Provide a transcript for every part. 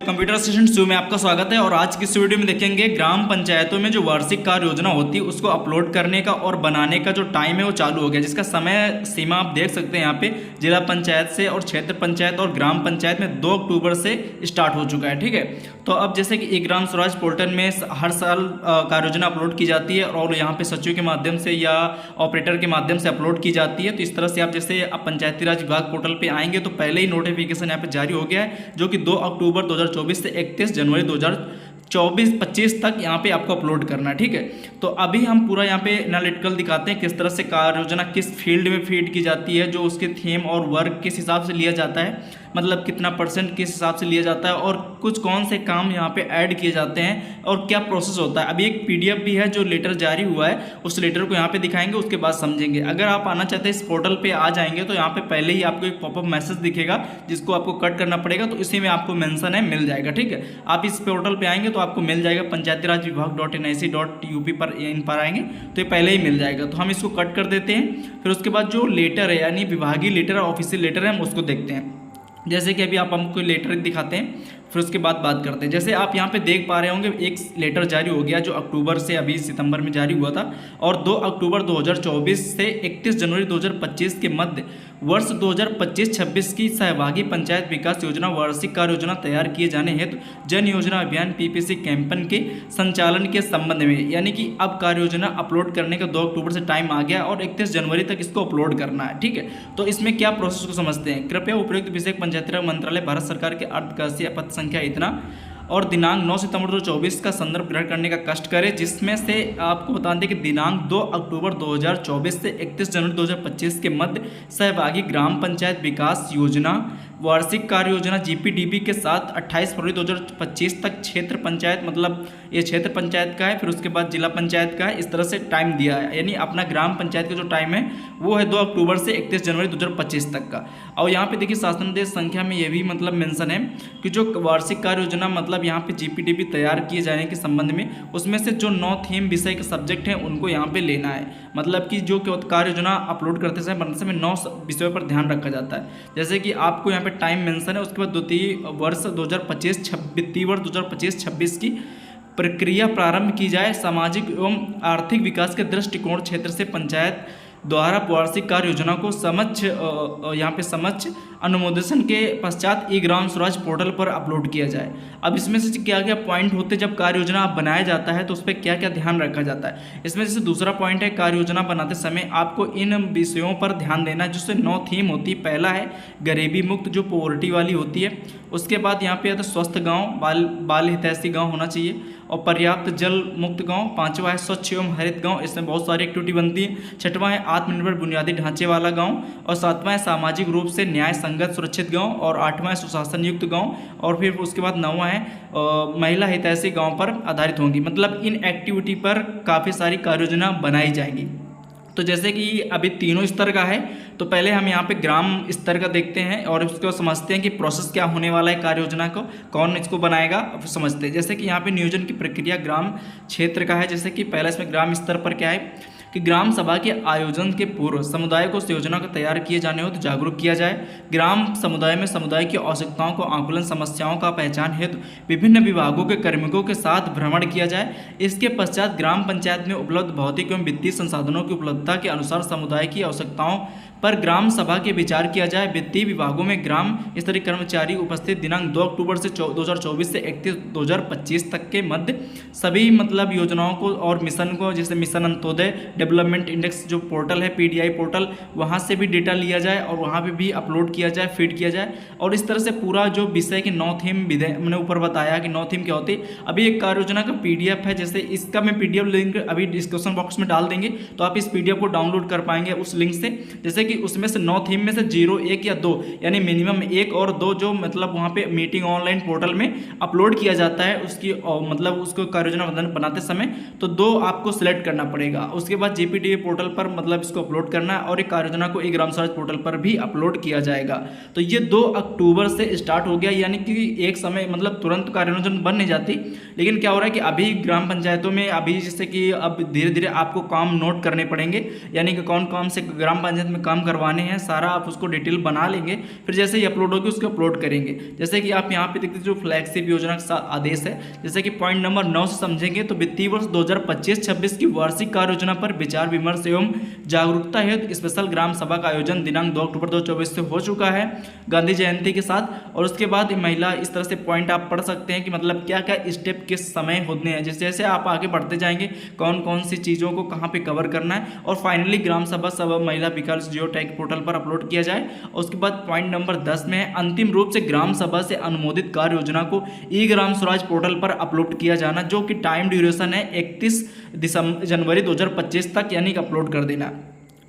Computer assistant show में आपका स्वागत है। और आज की इस वीडियो में देखेंगे ग्राम पंचायतों में जो वार्षिक कार्य योजना होती है उसको अपलोड करने का और बनाने का जो टाइम है वो चालू हो गया, जिसका समय सीमा आप देख सकते हैं यहाँ पे जिला पंचायत से और क्षेत्र पंचायत और ग्राम पंचायत में 2 अक्टूबर से स्टार्ट हो चुका है। ठीक है, तो अब जैसे कि ई ग्राम स्वराज पोर्टल में हर साल कार्य योजना अपलोड की जाती है और यहाँ पे सचिव के माध्यम से या ऑपरेटर के माध्यम से अपलोड की जाती है। तो इस तरह से आप जैसे आप पंचायती राज विभाग पोर्टल पे आएंगे तो पहले ही नोटिफिकेशन यहाँ पे जारी हो गया है, जो कि 2 अक्टूबर 2024 से 31 जनवरी 2024-25 तक यहाँ पे आपको अपलोड करना है। ठीक है, तो अभी हम पूरा यहाँ पे एनालिटिकल दिखाते हैं किस तरह से कार्य योजना किस फील्ड में फीड की जाती है, जो उसके थीम और वर्क किस हिसाब से लिया जाता है, मतलब कितना % किस हिसाब से लिया जाता है और कुछ कौन से काम यहाँ पे ऐड किए जाते हैं और क्या प्रोसेस होता है। अभी एक PDF भी है जो लेटर जारी हुआ है, उस लेटर को यहाँ पे दिखाएंगे, उसके बाद समझेंगे। अगर आप आना चाहते हैं इस पोर्टल पे आ जाएंगे तो यहाँ पे पहले ही आपको एक पॉपअप मैसेज दिखेगा जिसको आपको कट करना पड़ेगा, तो इसी में आपको मेंशन है, मिल जाएगा। ठीक है, आप इस पोर्टल पे आएंगे तो आपको मिल जाएगा पंचायती राज विभाग .nic.up पर इन पर आएंगे तो ये पहले ही मिल जाएगा। तो हम इसको कट कर देते हैं, फिर उसके बाद जो लेटर है यानी विभागीय लेटर ऑफिशियल लेटर है हम उसको देखते हैं। जैसे कि अभी आप हमको लेटर दिखाते हैं, फिर उसके बाद बात करते हैं। जैसे आप यहाँ पे देख पा रहे होंगे एक लेटर जारी हो गया जो अक्टूबर से अभी सितंबर में जारी हुआ था और 2 अक्टूबर 2024 से 31 जनवरी 2025 के मध्य वर्ष 2025-26 की सहभागी पंचायत विकास योजना वार्षिक कार्य योजना तैयार किए जाने हेतु जन योजना अभियान PPC कैंपेन के संचालन के संबंध में, यानी कि अब कार्य योजना अपलोड करने का 2 अक्टूबर से टाइम आ गया और 31 जनवरी तक इसको अपलोड करना है। ठीक है, तो इसमें क्या प्रोसेस को समझते हैं। कृपया उपयुक्त विषय पंचायती राज मंत्रालय भारत सरकार के अर्धकाशीय पत्र संख्या इतना और दिनांक 9 सितंबर 2024 का संदर्भ ग्रहण करने का कष्ट करें, जिसमें से आपको बता दें कि दिनांक 2 अक्टूबर 2024 से 31 जनवरी 2025 के मध्य सहभागी ग्राम पंचायत विकास योजना वार्षिक कार्य योजना GPDB के साथ 28 फरवरी 2025 तक क्षेत्र पंचायत, मतलब ये क्षेत्र पंचायत का है, फिर उसके बाद जिला पंचायत का है, इस तरह से टाइम दिया है। यानी अपना ग्राम पंचायत का जो टाइम है वो है 2 अक्टूबर से 31 जनवरी 2025 तक का। और यहाँ पे देखिए शासनादेश संख्या में ये भी मतलब मेंशन है कि जो वार्षिक कार्य योजना मतलब यहाँ पे GPDB तैयार किए जाने के संबंध में उसमें से जो 9 थीम विषय के सब्जेक्ट हैं उनको यहाँ पे लेना है। मतलब कि जो कार्य योजना अपलोड करते समय बनते समय 9 विषयों पर ध्यान रखा जाता है। जैसे कि आपको यहाँ पे टाइम मेंशन है, उसके बाद द्वितीय वर्ष 2025-26 की प्रक्रिया प्रारंभ की जाए। सामाजिक एवं आर्थिक विकास के दृष्टिकोण क्षेत्र से पंचायत द्वारा वार्षिक कार्य योजना को यहाँ पे समक्ष अनुमोदन के पश्चात ई ग्राम स्वराज पोर्टल पर अपलोड किया जाए। अब इसमें से क्या क्या पॉइंट होते हैं जब कार्य योजना बनाया जाता है तो उस पर क्या क्या ध्यान रखा जाता है। इसमें जैसे दूसरा पॉइंट है कार्य योजना बनाते समय आपको इन विषयों पर ध्यान देना है, जिससे 9 थीम होती है। पहला है गरीबी मुक्त जो पोवर्टी वाली होती है, उसके बाद यहाँ पे आता है स्वस्थ गाँव, बाल हितैषी गाँव होना चाहिए और पर्याप्त जल मुक्त गांव। 5वां है स्वच्छ एवं हरित गांव, इसमें बहुत सारी एक्टिविटी बनती है। 6वां है आत्मनिर्भर बुनियादी ढांचे वाला गांव और 7वां है सामाजिक रूप से न्याय संगत सुरक्षित गांव और 8वां है सुशासन युक्त गांव और फिर उसके बाद 9वां है महिला हितैषी गांव पर आधारित होंगी। मतलब इन एक्टिविटी पर काफ़ी सारी कार्य योजना बनाई जाएंगी। तो जैसे कि अभी तीनों स्तर का है तो पहले हम यहाँ पे ग्राम स्तर का देखते हैं और उसको समझते हैं कि प्रोसेस क्या होने वाला है कार्य योजना को, कौन इसको बनाएगा समझते हैं। जैसे कि यहाँ पे नियोजन की प्रक्रिया ग्राम क्षेत्र का है। जैसे कि पहला इसमें ग्राम स्तर पर क्या है कि ग्राम सभा के आयोजन के पूर्व समुदाय को उस योजना को तैयार किए जाने हो तो जागरूक किया जाए। ग्राम समुदाय में समुदाय की आवश्यकताओं को आंकलन समस्याओं का पहचान हेतु विभिन्न विभागों के कार्मिकों के साथ भ्रमण किया जाए। इसके पश्चात ग्राम पंचायत में उपलब्ध भौतिक एवं वित्तीय संसाधनों की उपलब्धता के अनुसार समुदाय की आवश्यकताओं पर ग्राम सभा के विचार किया जाए। वित्तीय विभागों में ग्राम स्तरीय कर्मचारी उपस्थित दिनांक 2 अक्टूबर से 2024 से 31 2025 तक के मध्य सभी मतलब योजनाओं को और मिशन को, जैसे मिशन अंत्योदय डेवलपमेंट इंडेक्स जो पोर्टल है PDI पोर्टल, वहाँ से भी डेटा लिया जाए और वहाँ पे भी अपलोड किया जाए, फीड किया जाए। और इस तरह से पूरा जो विषय के 9 थीम मैंने ऊपर बताया कि 9 थीम क्या होती है। अभी एक कार्य योजना का PDF है, जैसे इसका मैं PDF लिंक अभी डिस्क्रिप्शन बॉक्स में डाल देंगे तो आप इस PDF को डाउनलोड कर पाएंगे उस लिंक से। जैसे कि उसमें से 9 थीम में से 0, 1 या 2 यानी मिनिमम 1 और 2 जो मतलब वहाँ पे मीटिंग ऑनलाइन पोर्टल में अपलोड किया जाता है उसकी मतलब उसको कार्य योजना बनाते समय तो 2 आपको सिलेक्ट करना पड़ेगा। उसके बाद बाद जीपीडीए पोर्टल पर मतलब इसको अपलोड करना है और एक कार्य योजना को ई ग्राम स्वराज पोर्टल पर भी अपलोड किया जाएगा। तो ये 2 अक्टूबर से स्टार्ट हो गया, यानी कि एक समय मतलब तुरंत कार्य योजना बन नहीं जाती, लेकिन क्या हो रहा है कि अभी ग्राम पंचायतों में अभी जैसे कि अब धीरे धीरे आपको काम नोट करने पड़ेंगे, यानी कि कौन कौन से ग्राम पंचायत में काम करवाने हैं सारा आप उसको डिटेल बना लेंगे, फिर जैसे ही अपलोड होगी उसको अपलोड करेंगे। जैसे कि आप यहाँ पे देखते जो फ्लैगशिप योजना का आदेश है, जैसे कि पॉइंट नंबर 9 से समझेंगे तो वित्तीय वर्ष 2025-26 की वार्षिक कार्य योजना पर विचार विमर्श एवं जागरूकता हेतु स्पेशल ग्राम सभा का आयोजन दिनांक 2 अक्टूबर 2024 से हो चुका है गांधी जयंती के साथ। और उसके बाद महिला इस तरह से पॉइंट आप पढ़ सकते हैं कि मतलब क्या क्या स्टेप किस समय होने हैं, जैसे जैसे आप आगे बढ़ते जाएंगे कौन कौन सी चीज़ों को कहाँ पे कवर करना है, और फाइनली ग्राम सभा महिला विकास जियो टैग पोर्टल पर अपलोड किया जाए। और उसके बाद पॉइंट नंबर 10 में है अंतिम रूप से ग्राम सभा से अनुमोदित कार्य योजना को ई ग्राम स्वराज पोर्टल पर अपलोड किया जाना, जो कि टाइम ड्यूरेशन है 31 जनवरी 2025 तक, यानी कि अपलोड कर देना।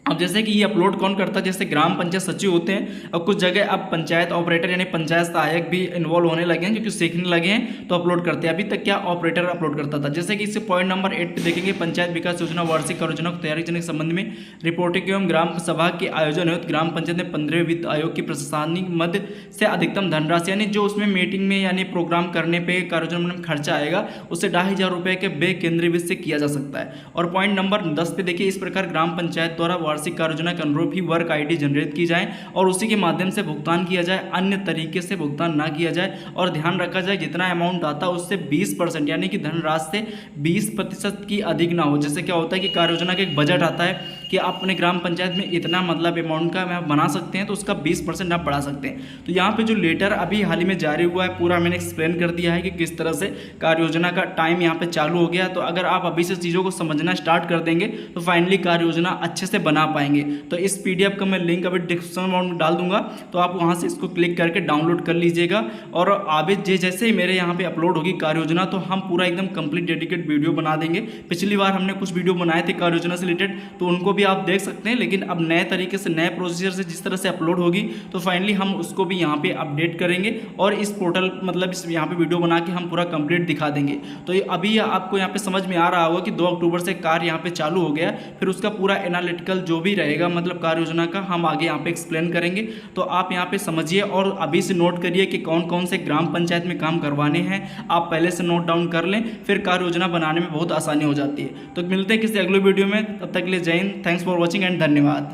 अब जैसे कि ये अपलोड कौन करता है, जैसे ग्राम पंचायत सचिव होते हैं और कुछ जगह अब पंचायत ऑपरेटर यानी पंचायत सहायक भी इन्वॉल्व होने लगे हैं, क्योंकि सीखने लगे हैं तो अपलोड करते हैं। अभी तक क्या ऑपरेटर अपलोड करता था। जैसे कि इससे पॉइंट नंबर 8 पे देखेंगे पंचायत विकास योजना वार्षिक कार्य योजना को तैयारी करने के संबंध में रिपोर्टिंग एवं ग्राम सभा के आयोजन हेतु ग्राम पंचायत में 15वें वित्त आयोग की प्रशासनिक मद से अधिकतम धनराशि, यानी जो उसमें मीटिंग में यानी प्रोग्राम करने पर कार्य योजना में खर्चा आएगा उससे 2,500 रुपये के बे केंद्रीय वित्त से किया जा सकता है। और पॉइंट नंबर 10 पे देखिए इस प्रकार ग्राम पंचायत द्वारा वार्षिक कार्य योजना के अनुरूप ही वर्क आईडी जनरेट की जाए और उसी के माध्यम से भुगतान किया जाए, अन्य तरीके से भुगतान ना किया जाए। और ध्यान रखा जाए जितना अमाउंट आता है उससे 20% यानी कि धनराशि से 20% की अधिक ना हो। जैसे क्या होता है कि कार्य योजना का एक बजट आता है कि आप अपने ग्राम पंचायत में इतना मतलब अमाउंट का आप बना सकते हैं, तो उसका 20% आप बढ़ा सकते हैं। तो यहाँ पे जो लेटर अभी हाल ही में जारी हुआ है पूरा मैंने एक्सप्लेन कर दिया है कि किस तरह से कार्य योजना का टाइम यहाँ पे चालू हो गया। तो अगर आप अभी से चीज़ों को समझना स्टार्ट कर देंगे तो फाइनली कार्य योजना अच्छे से बना पाएंगे। तो इस पीडीएफ का मैं लिंक अभी डिस्क्रिप्शन में डाल दूंगा, तो आप वहां से इसको क्लिक करके डाउनलोड कर लीजिएगा। और अभी जैसे ही मेरे यहाँ पे अपलोड होगी कार्य योजना तो हम पूरा एकदम कंप्लीट डेडिकेट वीडियो बना देंगे। पिछली बार हमने कुछ वीडियो बनाए थे कार्य योजना से रिलेटेड, तो उनको भी आप देख सकते हैं, लेकिन अब नए तरीके से नए प्रोसीजर से जिस तरह से अपलोड होगी तो फाइनली हम उसको भी यहाँ पे अपडेट करेंगे और इस पोर्टल मतलब इस यहाँ पे वीडियो बना के हम पूरा कंप्लीट दिखा देंगे। तो अभी आपको यहाँ पे समझ में आ रहा होगा कि 2 अक्टूबर से कार्य यहाँ पे चालू हो गया, फिर उसका पूरा एनालिटिकल जो भी रहेगा मतलब कार्य योजना का हम आगे यहाँ पे एक्सप्लेन करेंगे। तो आप यहाँ पे समझिए और अभी से नोट करिए कि कौन कौन से ग्राम पंचायत में काम करवाने हैं, आप पहले से नोट डाउन कर लें, फिर कार्य योजना बनाने में बहुत आसानी हो जाती है। तो मिलते हैं किसी अगले वीडियो में, तब तक के लिए जय Hind, thanks for watching and धन्यवाद।